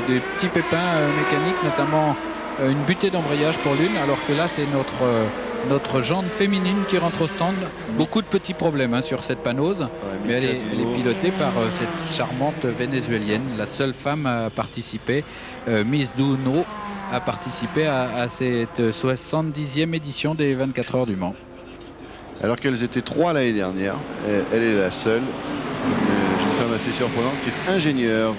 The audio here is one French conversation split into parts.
des petits pépins mécaniques, notamment une butée d'embrayage pour l'une, alors que là c'est notre gendre féminine qui rentre au stand. Beaucoup de petits problèmes sur cette panose, mais elle est pilotée par cette charmante vénézuélienne, la seule femme à participer, Miss Duno, a participé à cette 70e édition des 24 heures du Mans. Alors qu'elles étaient 3 l'année dernière, elle est la seule, une femme assez surprenante qui est ingénieure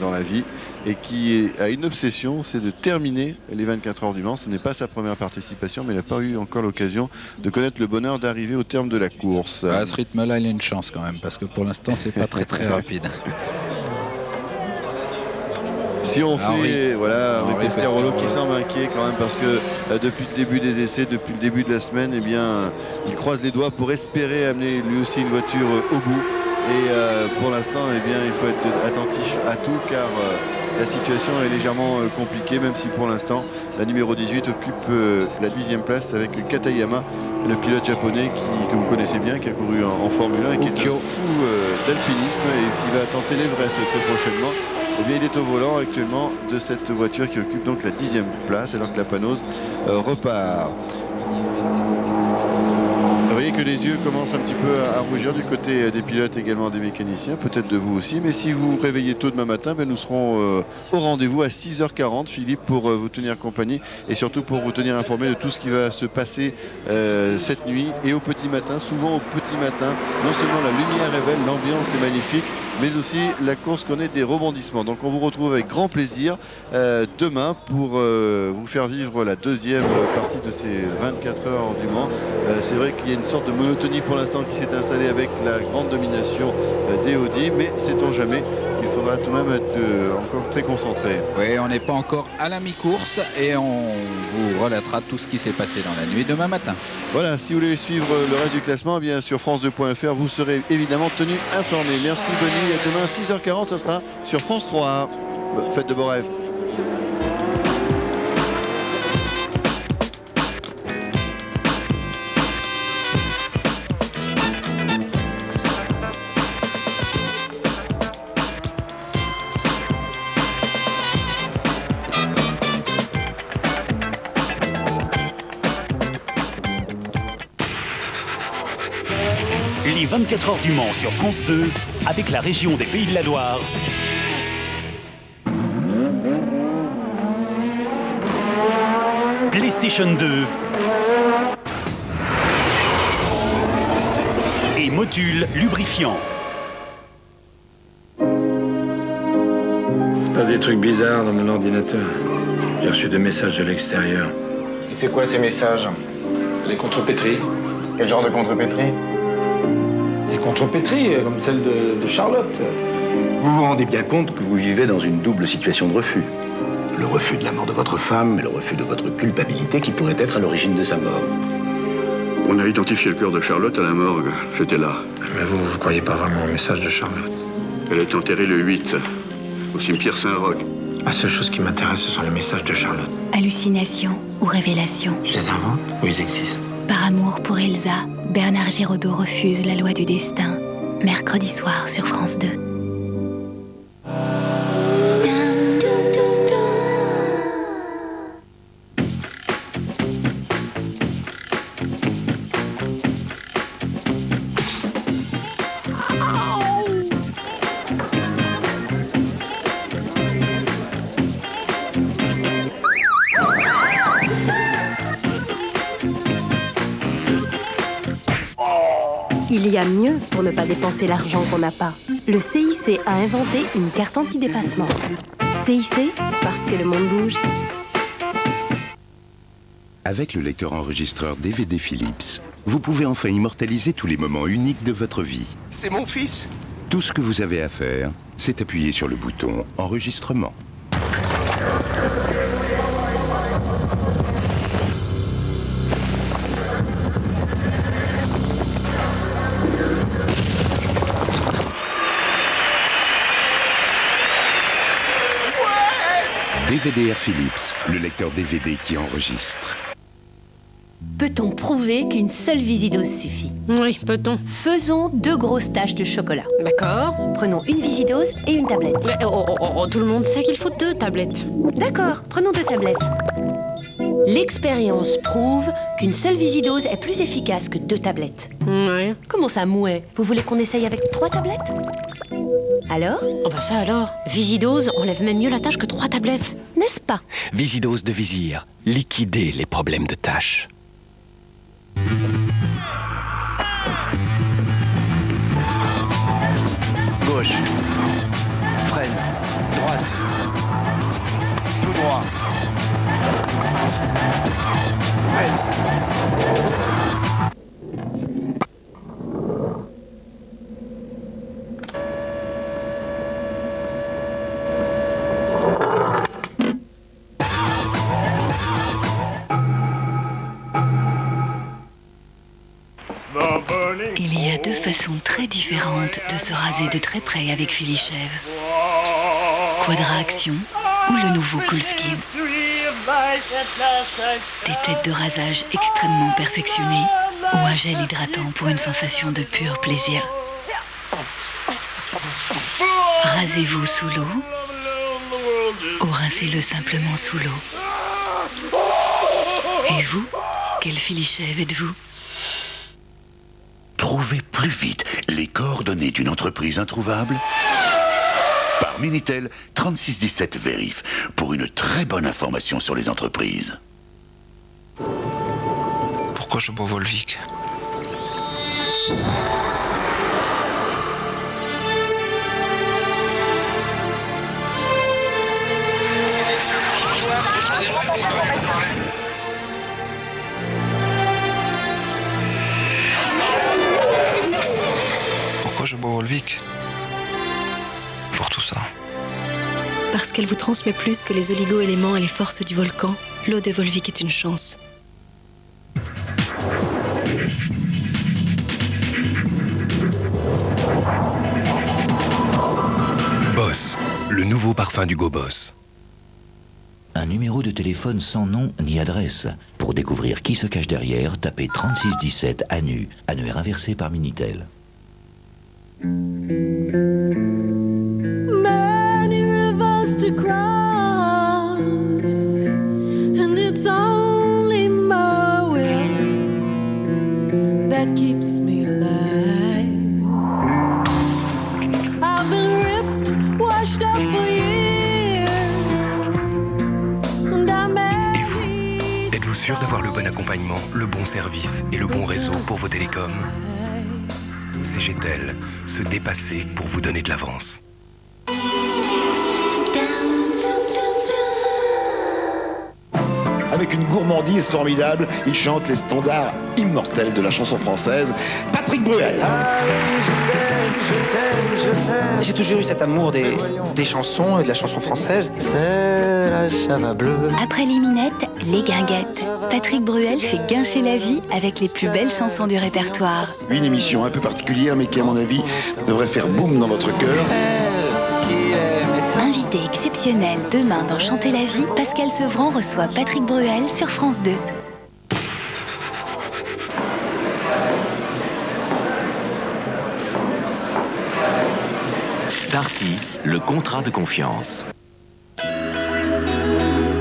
dans la vie et qui a une obsession, c'est de terminer les 24 heures du Mans. Ce n'est pas sa première participation, mais elle n'a pas eu encore l'occasion de connaître le bonheur d'arriver au terme de la course. À ce rythme-là, il a une chance quand même, parce que pour l'instant, c'est pas très rapide. Si on fait, voilà, Henri Pescarolo qui semble inquiet quand même parce que depuis le début des essais, depuis le début de la semaine, eh bien, il croise les doigts pour espérer amener lui aussi une voiture au bout. Et pour l'instant, eh bien, il faut être attentif à tout car la situation est légèrement compliquée, même si pour l'instant, la numéro 18 occupe la 10e place avec Katayama, le pilote japonais que vous connaissez bien, qui a couru en Formule 1 et qui est un fou d'alpinisme et qui va tenter l'Everest très prochainement. Eh bien, il est au volant actuellement de cette voiture qui occupe donc la 10e place alors que la Panose repart. Vous voyez que les yeux commencent un petit peu à rougir du côté des pilotes, également des mécaniciens, peut-être de vous aussi. Mais si vous vous réveillez tôt demain matin, ben nous serons au rendez-vous à 6h40, Philippe, pour vous tenir compagnie et surtout pour vous tenir informé de tout ce qui va se passer cette nuit et au petit matin. Souvent au petit matin, non seulement la lumière est belle, l'ambiance est magnifique, mais aussi la course connaît des rebondissements. Donc on vous retrouve avec grand plaisir demain pour vous faire vivre la deuxième partie de ces 24 heures du Mans. C'est vrai qu'il y a une sorte de monotonie pour l'instant qui s'est installée avec la grande domination des Audi, mais sait-on jamais, il faudra tout de même être encore très concentré. Oui, on n'est pas encore à la mi-course et on vous relatera tout ce qui s'est passé dans la nuit demain matin. Voilà, si vous voulez suivre le reste du classement, eh bien sur France2.fr, vous serez évidemment tenu informé. Merci Denis, et demain 6h40, ça sera sur France 3. Faites de beaux rêves. Les 24 heures du Mans sur France 2, avec la région des Pays de la Loire. PlayStation 2. Et module lubrifiant. Il se passe des trucs bizarres dans mon ordinateur. J'ai reçu des messages de l'extérieur. Et c'est quoi ces messages? Les contrepétries. Quel genre de contrepétrie? Des contrepétries, comme celle de Charlotte. Vous vous rendez bien compte que vous vivez dans une double situation de refus. Le refus de la mort de votre femme et le refus de votre culpabilité qui pourrait être à l'origine de sa mort. On a identifié le cœur de Charlotte à la morgue. J'étais là. Mais vous croyez pas vraiment au message de Charlotte? Elle est enterrée le 8, au cimetière Saint-Roch. La seule chose qui m'intéresse, ce sont les messages de Charlotte. Hallucination ou révélation? Je les invente ou ils existent? Par amour pour Elsa, Bernard Giraudot refuse la loi du destin. Mercredi soir sur France 2. Il y a mieux pour ne pas dépenser l'argent qu'on n'a pas. Le CIC a inventé une carte anti-dépassement. CIC, parce que le monde bouge. Avec le lecteur enregistreur DVD Philips, vous pouvez enfin immortaliser tous les moments uniques de votre vie. C'est mon fils. Tout ce que vous avez à faire, c'est appuyer sur le bouton Enregistrement. DVDR Philips, le lecteur DVD qui enregistre. Peut-on prouver qu'une seule Visidose suffit? Oui, peut-on. Faisons 2 grosses taches de chocolat. D'accord. Prenons une Visidose et une tablette. Mais, tout le monde sait qu'il faut 2 tablettes. D'accord, prenons 2 tablettes. L'expérience prouve qu'une seule Visidose est plus efficace que 2 tablettes. Ouais. Comment ça, mouais? Vous voulez qu'on essaye avec 3 tablettes? Alors? Oh bah ça alors. Visidose enlève même mieux la tâche que 3 tablettes. N'est-ce pas? Visidose de Vizir. Liquider les problèmes de tâches. Gauche. Freine. Droite. Tout droit. Freine. Il y a 2 façons très différentes de se raser de très près avec Philichève. Quadra Action ou le nouveau Coolskin. Des têtes de rasage extrêmement perfectionnées ou un gel hydratant pour une sensation de pur plaisir. Rasez-vous sous l'eau ou rincez-le simplement sous l'eau. Et vous, quel Philichève êtes-vous? Trouvez plus vite les coordonnées d'une entreprise introuvable par Minitel 3617 Vérif pour une très bonne information sur les entreprises. Pourquoi je bois Volvic? Pourquoi je bois Volvic? Pour tout ça. Parce qu'elle vous transmet plus que les oligo-éléments et les forces du volcan, l'eau de Volvic est une chance. Boss, le nouveau parfum d'Hugo Boss. Un numéro de téléphone sans nom ni adresse. Pour découvrir qui se cache derrière, tapez 3617 ANU, annuaire inversé par Minitel. Many rivers to cross, and it's only my will that keeps me alive. I've been ripped, washed up for years, and I Et vous, êtes-vous sûr d'avoir le bon accompagnement, le bon service et le bon réseau pour vos télécoms? CGTEL, se dépasser pour vous donner de l'avance. Avec une gourmandise formidable, il chante les standards immortels de la chanson française, Patrick Bruel. J'ai toujours eu cet amour des chansons et de la chanson française. C'est la chava bleue. Après les minettes, les guinguettes. Patrick Bruel fait guincher la vie avec les plus belles chansons du répertoire. Une émission un peu particulière, mais qui, à mon avis, devrait faire boum dans votre cœur. Invité exceptionnel demain dans Chanter la vie, Pascal Sevran reçoit Patrick Bruel sur France 2. Darty, le contrat de confiance.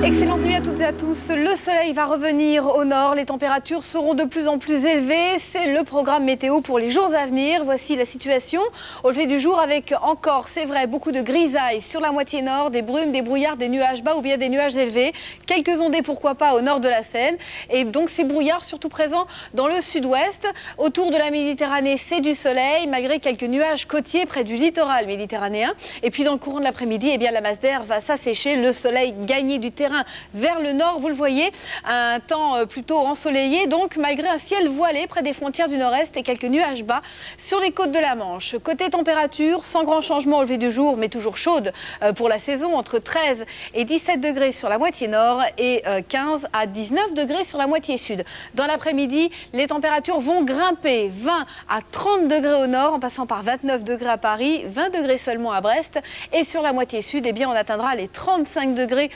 Excellente nuit à toutes et à tous. Le soleil va revenir au nord. Les températures seront de plus en plus élevées. C'est le programme météo pour les jours à venir. Voici la situation au lever du jour avec encore, c'est vrai, beaucoup de grisailles sur la moitié nord, des brumes, des brouillards, des nuages bas ou bien des nuages élevés. Quelques ondées, pourquoi pas, au nord de la Seine. Et donc ces brouillards surtout présents dans le sud-ouest. Autour de la Méditerranée, c'est du soleil, malgré quelques nuages côtiers près du littoral méditerranéen. Et puis dans le courant de l'après-midi, eh bien, la masse d'air va s'assécher. Le soleil gagner du terrain vers le nord, vous le voyez, un temps plutôt ensoleillé, donc malgré un ciel voilé près des frontières du nord-est et quelques nuages bas sur les côtes de la Manche. Côté température, sans grand changement au lever du jour, mais toujours chaude pour la saison, entre 13 et 17 degrés sur la moitié nord et 15 à 19 degrés sur la moitié sud. Dans l'après-midi, les températures vont grimper, 20 à 30 degrés au nord, en passant par 29 degrés à Paris, 20 degrés seulement à Brest, et sur la moitié sud, eh bien, on atteindra les 35 degrés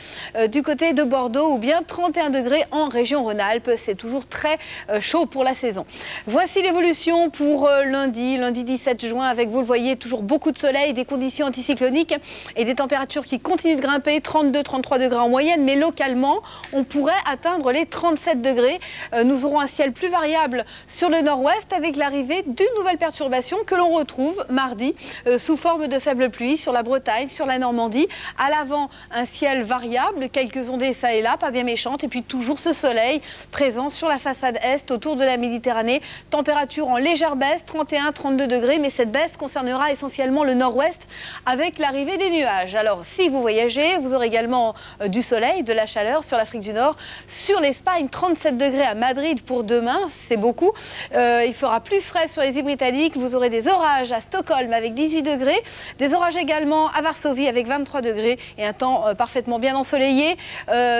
du côté de Bordeaux ou bien 31 degrés en région Rhône-Alpes. C'est toujours très chaud pour la saison. Voici l'évolution pour lundi 17 juin, avec, vous le voyez, toujours beaucoup de soleil, des conditions anticycloniques et des températures qui continuent de grimper, 32-33 degrés en moyenne, mais localement, on pourrait atteindre les 37 degrés. Nous aurons un ciel plus variable sur le nord-ouest avec l'arrivée d'une nouvelle perturbation que l'on retrouve mardi sous forme de faibles pluies sur la Bretagne, sur la Normandie. À l'avant, un ciel variable, quelques ondées ça et là, pas bien méchantes, et puis toujours ce soleil présent sur la façade est autour de la Méditerranée. Température en légère baisse, 31-32 degrés, mais cette baisse concernera essentiellement le nord-ouest avec l'arrivée des nuages. Alors si vous voyagez, vous aurez également du soleil, de la chaleur sur l'Afrique du Nord, sur l'Espagne, 37 degrés à Madrid pour demain, c'est beaucoup. Il fera plus frais sur les îles britanniques, vous aurez des orages à Stockholm avec 18 degrés, des orages également à Varsovie avec 23 degrés et un temps parfaitement bien ensoleillé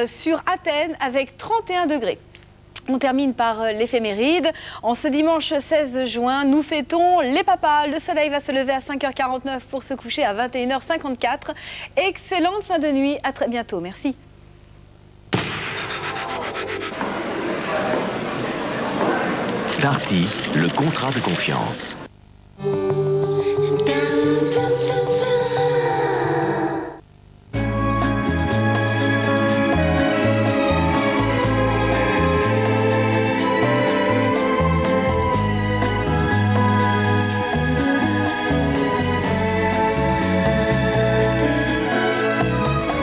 sur Athènes avec 31 degrés. On termine par l'éphéméride. En ce dimanche 16 juin, nous fêtons les papas. Le soleil va se lever à 5h49 pour se coucher à 21h54. Excellente fin de nuit, à très bientôt. Merci. Darty, le contrat de confiance.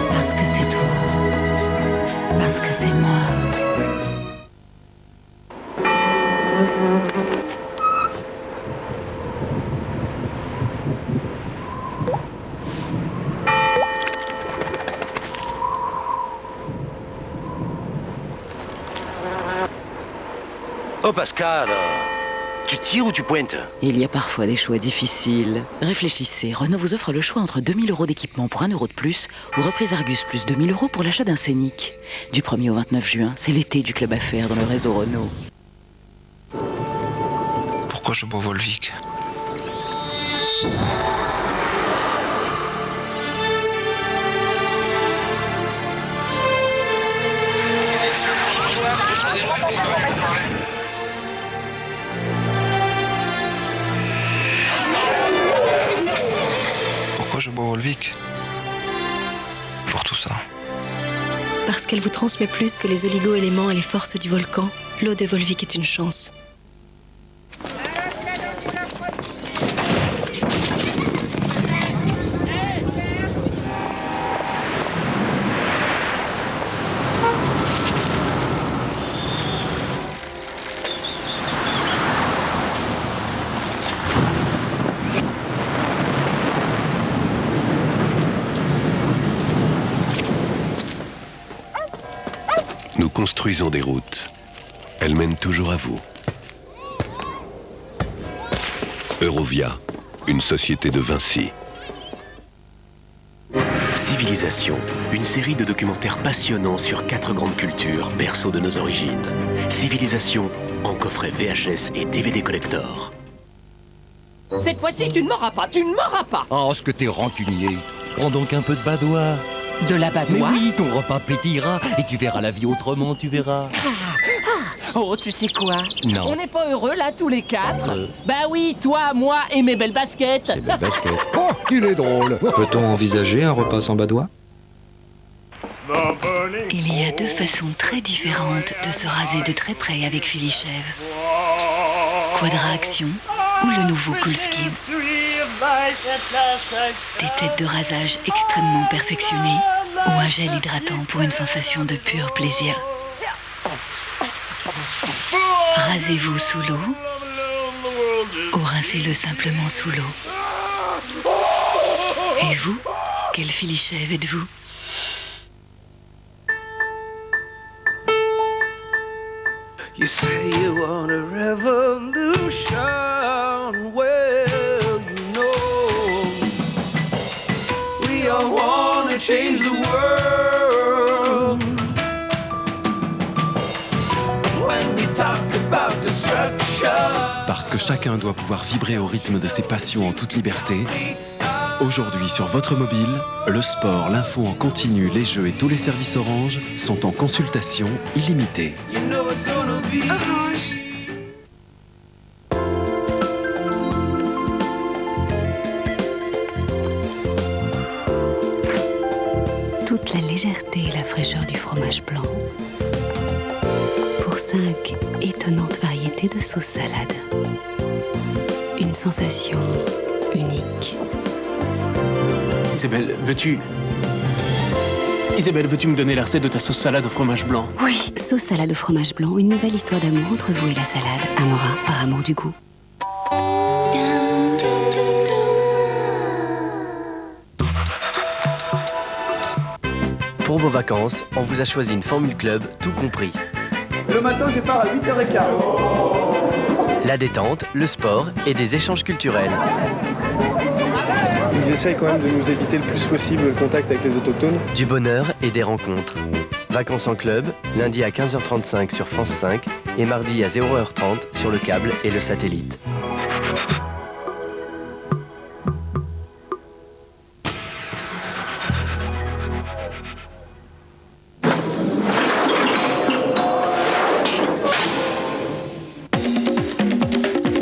Parce que c'est toi. Parce que c'est moi. Oh Pascal, tu tires ou tu pointes? Il y a parfois des choix difficiles. Réfléchissez, Renault vous offre le choix entre 2000 € d'équipement pour 1 € de plus ou reprise Argus plus 2000 € pour l'achat d'un Scénic. Du 1er au 29 juin, c'est l'été du club à faire dans le réseau Renault. Pourquoi je bois Volvic? Pourquoi je bois Volvic? Pour tout ça. Parce qu'elle vous transmet plus que les oligo-éléments et les forces du volcan, l'eau de Volvic est une chance. Nous construisons des routes. Elles mènent toujours à vous. Eurovia, une société de Vinci. Civilisation, une série de documentaires passionnants sur 4 grandes cultures, berceau de nos origines. Civilisation, en coffret VHS et DVD collector. Cette fois-ci, tu ne m'auras pas, tu ne m'auras pas. Oh, ce que t'es rancunier. Prends donc un peu de badois. De la badoie? Mais oui, ton repas pétillera et tu verras la vie autrement, tu verras. Oh, tu sais quoi? Non. On n'est pas heureux là, tous les 4? Bah oui, toi, moi et mes belles baskets. Ces belles baskets. Oh, il est drôle. Peut-on envisager un repas sans badois? Il y a 2 façons très différentes de se raser de très près avec Philichèv. Quadra Action ou le nouveau Coolskin. Des têtes de rasage extrêmement perfectionnées ou un gel hydratant pour une sensation de pur plaisir. Rasez-vous sous l'eau ou rincez-le simplement sous l'eau. Et vous, quel Philichèv êtes-vous? You say you want a revolution. Well, you know, we all want to change the world. When we talk about destruction. Parce que chacun doit pouvoir vibrer au rythme de ses passions en toute liberté, Aujourd'hui sur votre mobile, le sport, l'info en continu, les jeux et tous les services Orange sont en consultation illimitée. Orange. Toute la légèreté et la fraîcheur du fromage blanc pour 5 étonnantes variétés de sauce salade. Une sensation unique. Isabelle, veux-tu me donner la recette de ta sauce salade au fromage blanc? Oui, sauce salade au fromage blanc, une nouvelle histoire d'amour entre vous et la salade. Amora, par amour du goût. Pour vos vacances, on vous a choisi une Formule Club, tout compris. Le matin, je pars à 8h15. La détente, le sport et des échanges culturels. Ils essayent quand même de nous éviter le plus possible le contact avec les autochtones. Du bonheur et des rencontres. Vacances en club, lundi à 15h35 sur France 5 et mardi à 0h30 sur le câble et le satellite.